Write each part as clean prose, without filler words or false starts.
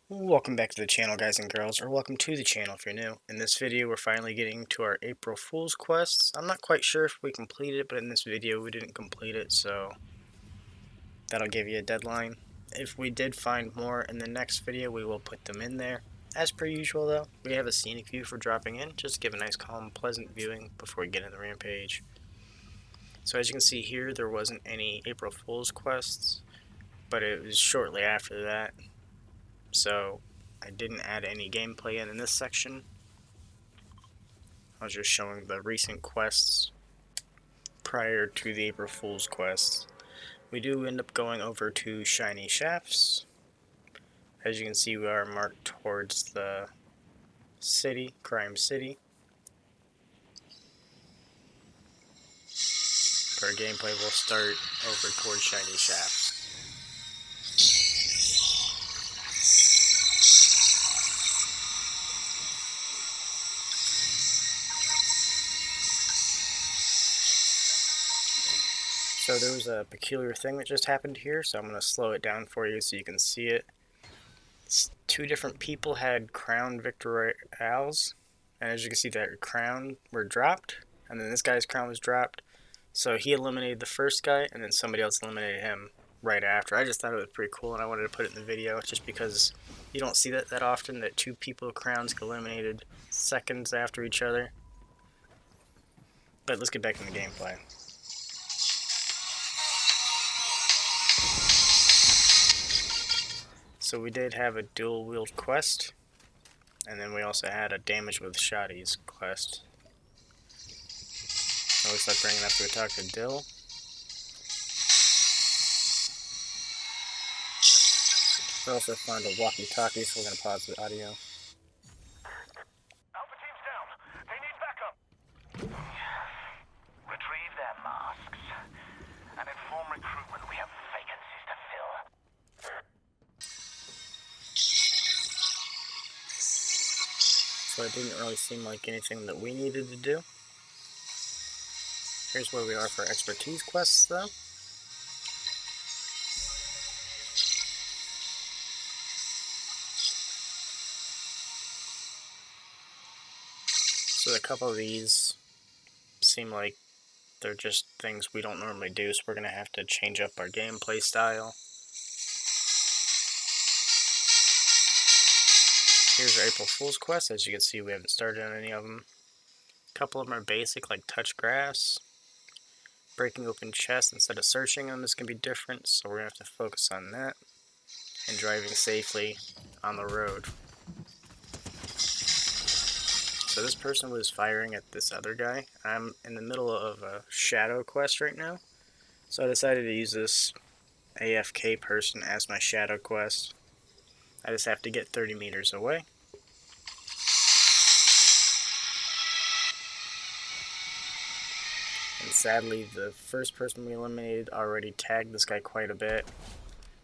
Welcome back to the channel, guys and girls, or welcome to the channel if you're new. In this video, we're finally getting to our April Fool's quests. I'm not quite sure if we completed it, but in this video, we didn't complete it, so that'll give you a deadline. If we did find more in the next video, we will put them in there. As per usual, though, we have a scenic view for dropping in. Just give a nice, calm, pleasant viewing before we get in the rampage. So as you can see here, there wasn't any April Fool's quests, but it was shortly after that. So I didn't add any gameplay in this section. I was just showing the recent quests prior to the April Fool's quests. We do end up going over to Shiny Shafts. As you can see, we are marked towards the city, Crime City. Our gameplay will start over towards Shiny Shafts. So there was a peculiar thing that just happened here, so I'm going to slow it down for you so you can see it. Two different people had crown Royales, and as you can see, their crown were dropped, and then this guy's crown was dropped. So he eliminated the first guy, and then somebody else eliminated him right after. I just thought it was pretty cool, and I wanted to put it in the video just because you don't see that often, that two people crowns get eliminated seconds after each other. But let's get back in the gameplay. So we did have a dual wield quest, and then we also had a damage with shotties quest. It looks like we're going to have to talk to Dill. We also found a walkie-talkie, so we're going to pause the audio. Alpha team's down. They need backup. Retrieve their masks and inform recruitment we have vacancies to fill. So it didn't really seem like anything that we needed to do. Here's where we are for expertise quests, though. So a couple of these seem like they're just things we don't normally do, so we're going to have to change up our gameplay style. Here's our April Fool's quest. As you can see, we haven't started on any of them. A couple of them are basic, like touch grass. Breaking open chests instead of searching them is going to be different, so we're going to have to focus on that. And driving safely on the road. So this person was firing at this other guy. I'm in the middle of a shadow quest right now, so I decided to use this AFK person as my shadow quest. I just have to get 30 meters away. And sadly, the first person we eliminated already tagged this guy quite a bit,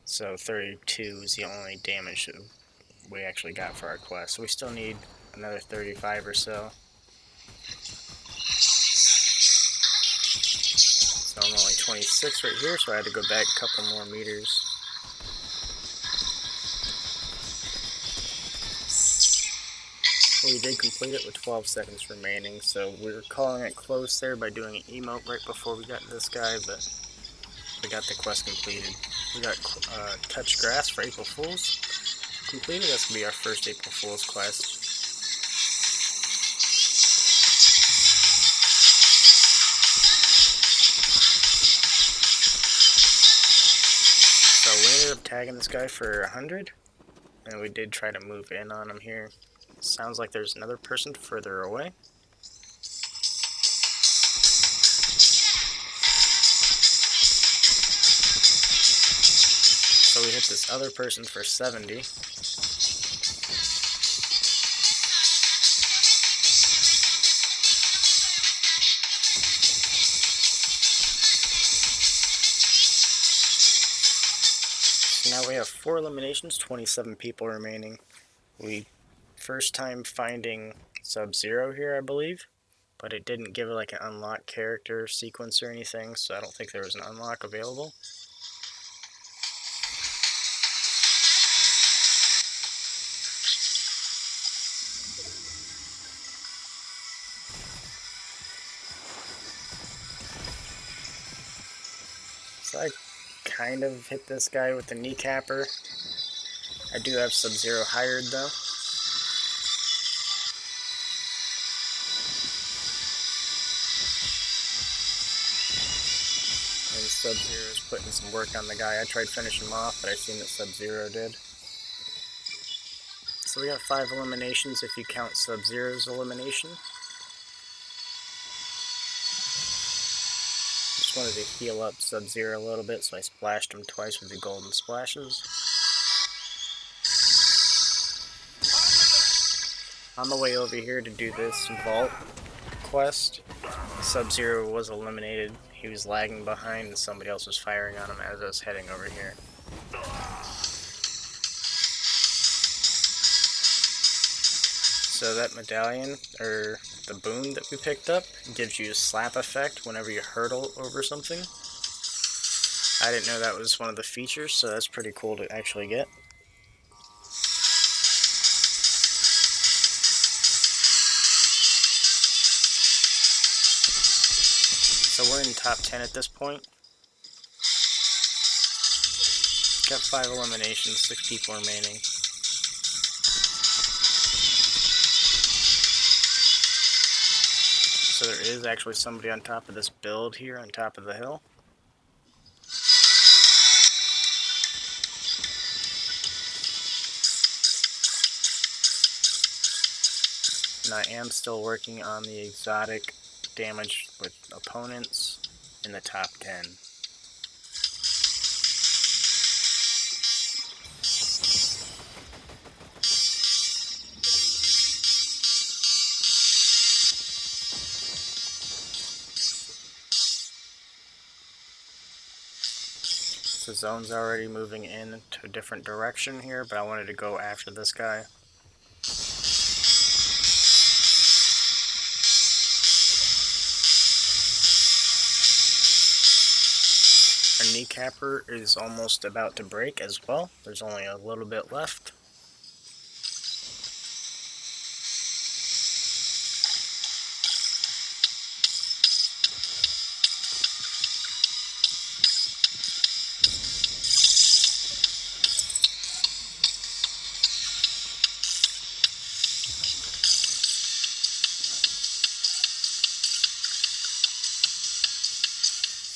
so 32 is the only damage that we actually got for our quest. So we still need another 35 or so. So I'm only 26 right here, so I had to go back a couple more meters. We did complete it with 12 seconds remaining, so we were calling it close there by doing an emote right before we got this guy, but we got the quest completed. We got touch grass for April Fool's completed. That's going to be our first April Fool's quest. So we ended up tagging this guy for 100, and we did try to move in on him here. Sounds like there's another person further away. So we hit this other person for 70. Now we have 4 eliminations, 27 people remaining. First time finding Sub-Zero here, I believe, but it didn't give it like an unlock character sequence or anything, so I don't think there was an unlock available. kind of hit this guy with the kneecapper. I do have Sub-Zero hired though. And Sub-Zero is putting some work on the guy. I tried finishing him off, but I seen that Sub-Zero did. So we got 5 eliminations if you count Sub-Zero's elimination. Just wanted to heal up Sub-Zero a little bit, so I splashed him twice with the golden splashes. On the way over here to do this vault quest, Sub-Zero was eliminated. He was lagging behind and somebody else was firing on him as I was heading over here. So that medallion, or the boon that we picked up, gives you a slap effect whenever you hurdle over something. I didn't know that was one of the features, so that's pretty cool to actually get. So we're in top 10 at this point. Got 5 eliminations, 6 people remaining. So there is actually somebody on top of this build here, on top of the hill. And I am still working on the exotic damage with opponents in the top 10. The zone's already moving in to a different direction here, but I wanted to go after this guy. Our kneecapper is almost about to break as well. There's only a little bit left.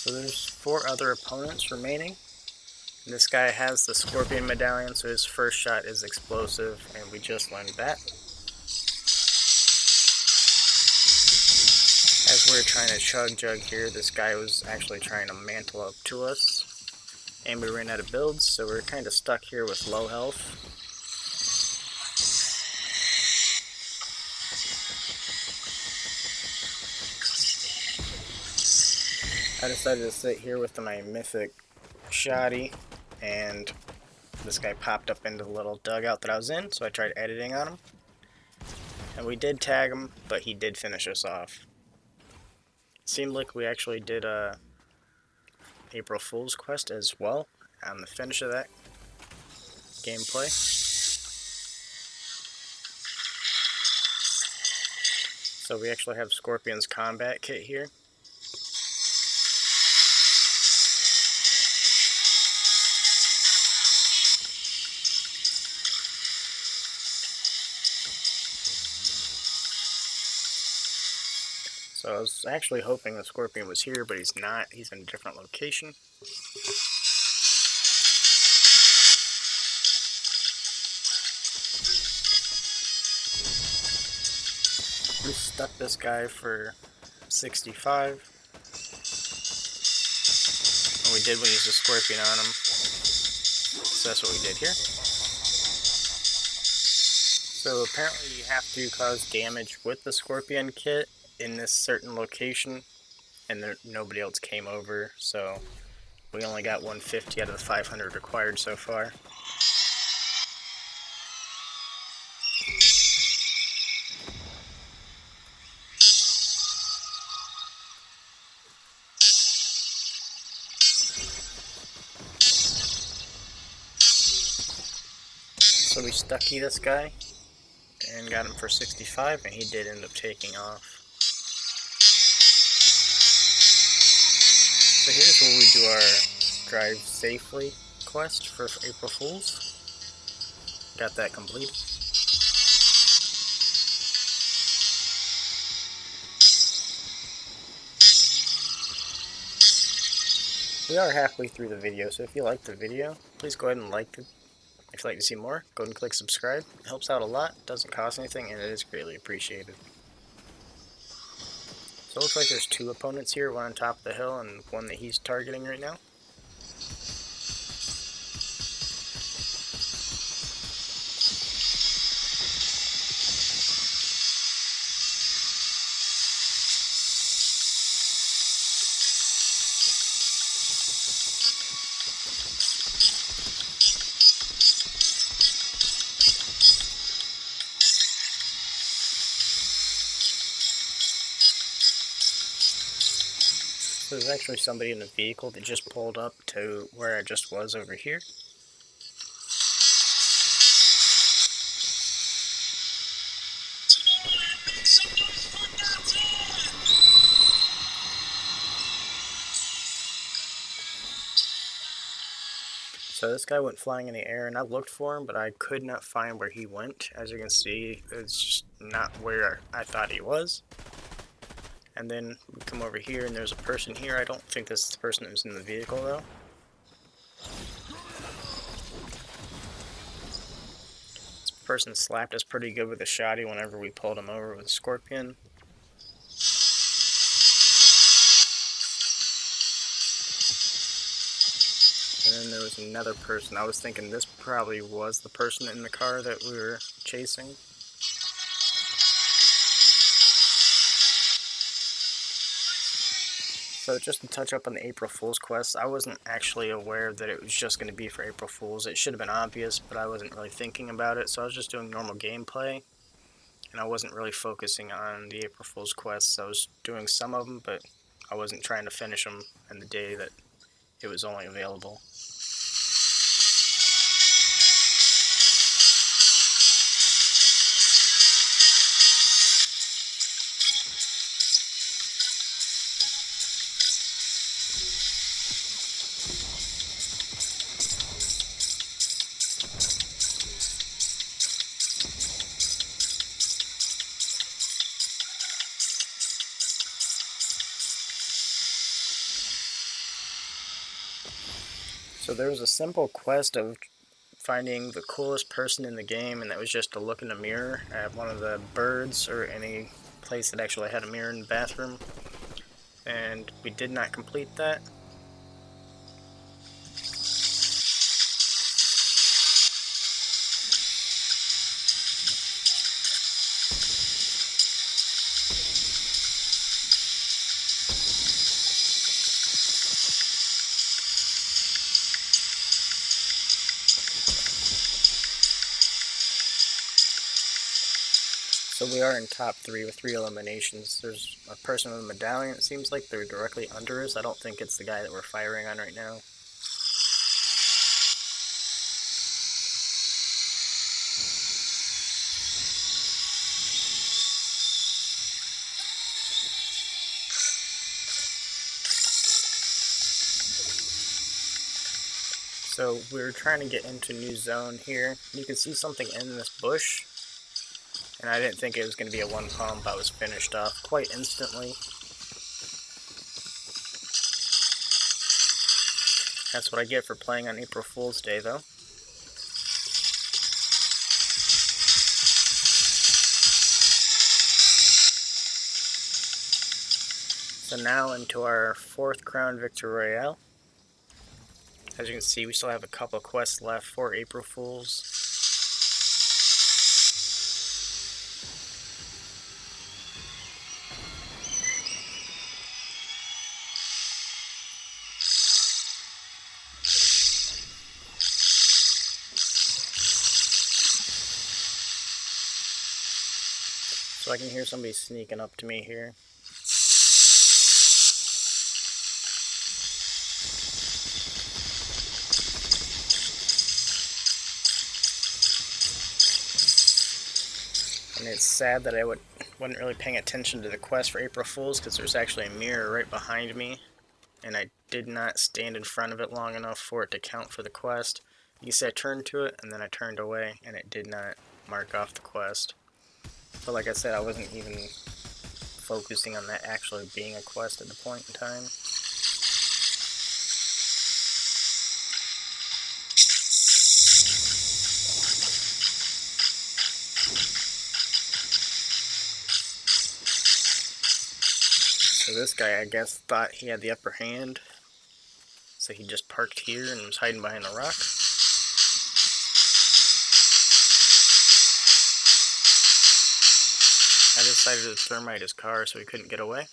So there's 4 other opponents remaining. And this guy has the Scorpion Medallion, so his first shot is explosive, and we just learned that. As we were trying to chug here, this guy was actually trying to mantle up to us. And we ran out of builds, so we're kind of stuck here with low health. I decided to sit here with my mythic shoddy, and this guy popped up into the little dugout that I was in, so I tried editing on him. And we did tag him, but he did finish us off. It seemed like we actually did a April Fool's quest as well on the finish of that gameplay. So we actually have Scorpion's combat kit here. So I was actually hoping the Scorpion was here, but he's not. He's in a different location. We stuck this guy for 65. And we did use the Scorpion on him. So that's what we did here. So apparently you have to cause damage with the Scorpion kit in this certain location, and nobody else came over, so we only got 150 out of the 500 required so far. So we stucky this guy and got him for 65, and he did end up taking off. So here's where we do our drive safely quest for April Fools. Got that completed. We are halfway through the video, so if you liked the video, please go ahead and like it. If you'd like to see more, go ahead and click subscribe. It helps out a lot, doesn't cost anything, and it is greatly appreciated. So it looks like there's two opponents here, one on top of the hill and one that he's targeting right now. So there's actually somebody in the vehicle that just pulled up to where I just was over here. So this guy went flying in the air, and I looked for him, but I could not find where he went. As you can see, it's just not where I thought he was. And then we come over here, and there's a person here. I don't think this is the person that was in the vehicle, though. This person slapped us pretty good with a shotty whenever we pulled him over with a scorpion. And then there was another person. I was thinking this probably was the person in the car that we were chasing. So just to touch up on the April Fool's quest, I wasn't actually aware that it was just going to be for April Fools. It should have been obvious, but I wasn't really thinking about it, so I was just doing normal gameplay, and I wasn't really focusing on the April Fool's quests. I was doing some of them, but I wasn't trying to finish them in the day that it was only available. So there was a simple quest of finding the coolest person in the game, and that was just to look in a mirror at one of the birds or any place that actually had a mirror in the bathroom. And we did not complete that. So we are in top 3 with 3 eliminations. There's a person with a medallion. It seems like they're directly under us. I don't think it's the guy that we're firing on right now. So we're trying to get into new zone here. You can see something in this bush, and I didn't think it was going to be a one pump. I was finished off quite instantly. That's what I get for playing on April Fool's Day, though. So now into our 4th Crown Victory Royale. As you can see, we still have a couple quests left for April Fools. So I can hear somebody sneaking up to me here. And it's sad that I wasn't really paying attention to the quest for April Fools, because there's actually a mirror right behind me, and I did not stand in front of it long enough for it to count for the quest. You can see I turned to it and then I turned away and it did not mark off the quest. But like I said, I wasn't even focusing on that actually being a quest at the point in time. So this guy, I guess, thought he had the upper hand. So he just parked here and was hiding behind a rock. I decided to thermite his car so he couldn't get away.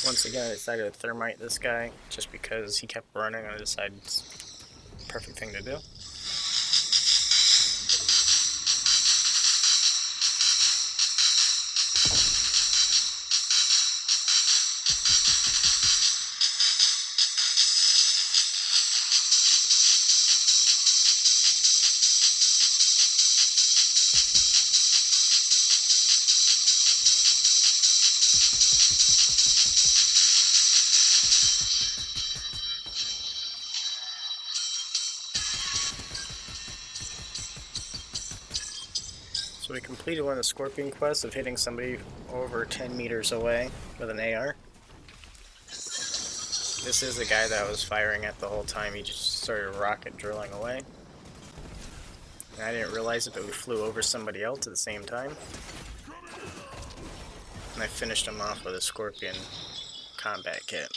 Once again, I decided to thermite this guy just because he kept running and I decided it's the perfect thing to do. So we completed one of the scorpion quests of hitting somebody over 10 meters away with an AR. This is the guy that I was firing at the whole time. He just started rocket drilling away. And I didn't realize it, but we flew over somebody else at the same time. And I finished him off with a scorpion combat kit.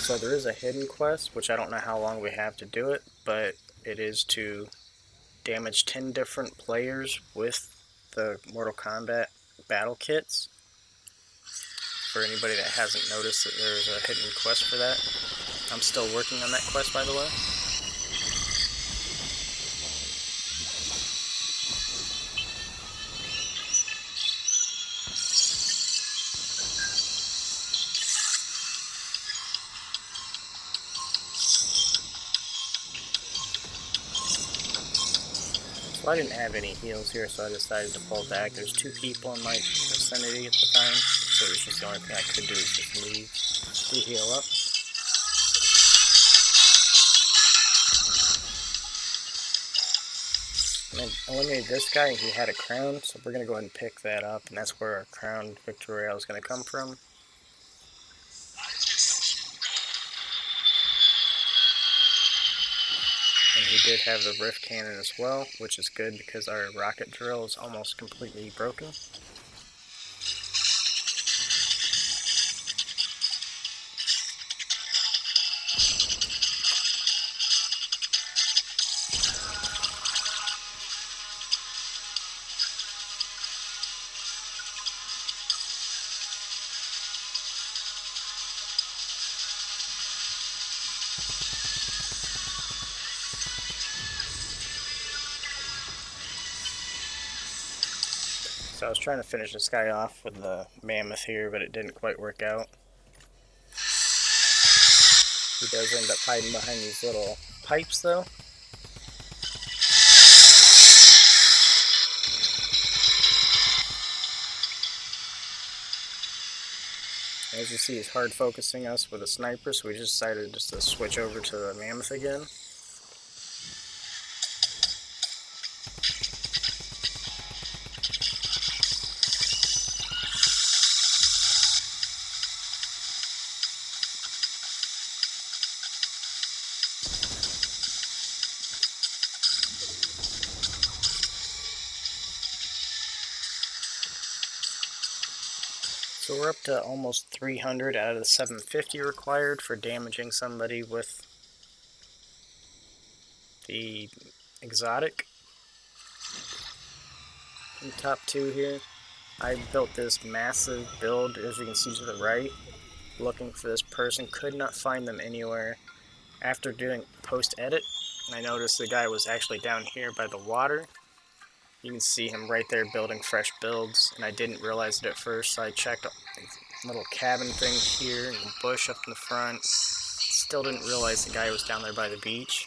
So there is a hidden quest, which I don't know how long we have to do it, but it is to damage 10 different players with the Mortal Kombat battle kits. For anybody that hasn't noticed that there's a hidden quest for that. I'm still working on that quest, by the way. So I didn't have any heals here, so I decided to pull back. There's 2 people in my vicinity at the time, so it was just the only thing I could do is just leave to heal up. And then eliminated this guy, and he had a crown, so we're going to go ahead and pick that up, and that's where our crown victory royale is going to come from. And he did have the rift cannon as well, which is good because our rocket drill is almost completely broken. So I was trying to finish this guy off with the mammoth here, but it didn't quite work out. He does end up hiding behind these little pipes though. As you see, he's hard focusing us with a sniper, so we just decided just to switch over to the mammoth again. So we're up to almost 300 out of the 750 required for damaging somebody with the exotic. In top 2 here, I built this massive build, as you can see to the right, looking for this person, could not find them anywhere. After doing post-edit, I noticed the guy was actually down here by the water. You can see him right there building fresh builds, and I didn't realize it at first, so I checked a little cabin thing here and a bush up in the front. Still didn't realize the guy was down there by the beach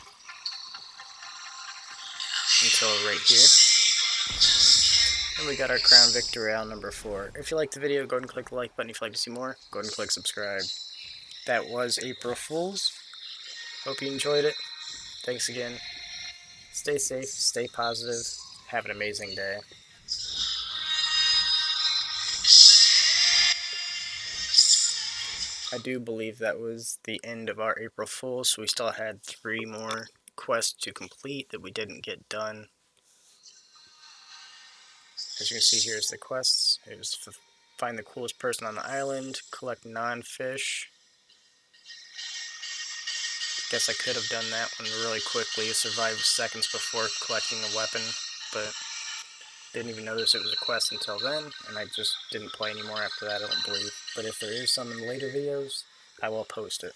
until right here. And we got our Crown Victory Royale number 4. If you liked the video, go ahead and click the like button. If you'd like to see more, go ahead and click subscribe. That was April Fool's. Hope you enjoyed it. Thanks again. Stay safe, stay positive, have an amazing day. I do believe that was the end of our April Fool's, so we still had 3 more quests to complete that we didn't get done. As you can see, here's the quests. It was find the coolest person on the island, collect non-fish. Guess I could have done that one really quickly, survive seconds before collecting the weapon, but didn't even notice it was a quest until then, and I just didn't play anymore after that, I don't believe. But if there is some in later videos, I will post it.